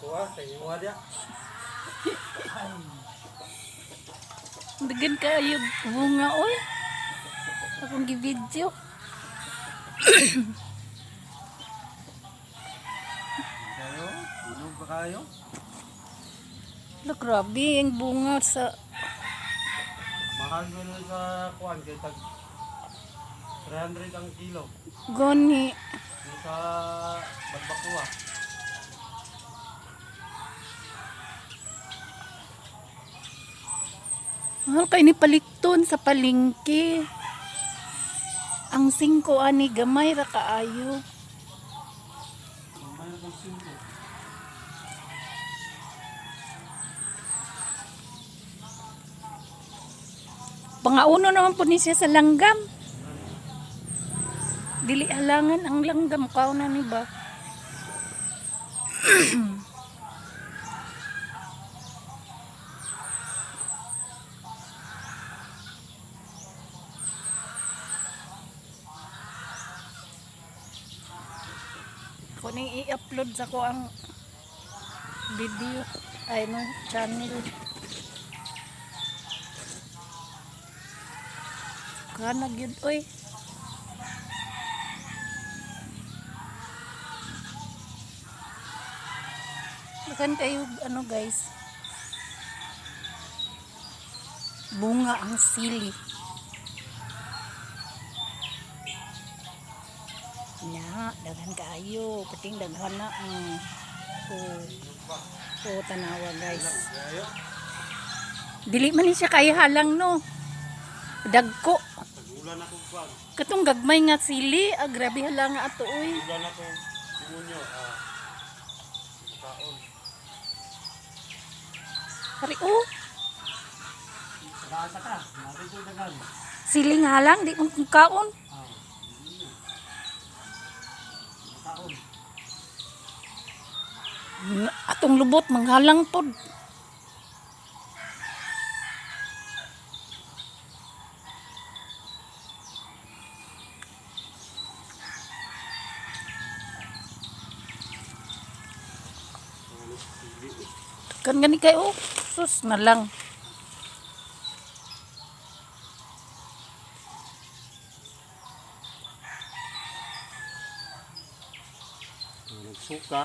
Kuha, tingin dia. Dagan kayo bunga oy. Akong gi-video. Kayo, inog ba kayo? Lo, grabe ang bunga sa Mahal mo nun sa kuhan, kaya tag 300 ang kilo. goni. Yung sa Bagbakuha. Mahal kayo ni palikton sa palingki. Ang 5 ani gamay ra kaayo. Mayroon kong 5. Pangauno naman po ni siya sa langgam. Dili halangan ang langgam kao na ni ba. Ako nang i-upload sa ko ang video ay no channel. Kana gyud oy. Bukan kayo ano guys. Bunga ang sili. Nya, daghan kaayo, pating daghan na tanawa guys. Dili man ni siya kaya halang no. Dagko. Tagulan ako kuhan. Katong gagmay nga sili, grabe halang nga ato oy. Tagulan ako, simunyo, kaon. Hari oh, Sagasa ka, natin ko dagan. siling halang di mo kaon. Kaon. Atong lubot manghalang pod. Kan gani kayo, sus na lang. Nagsuka.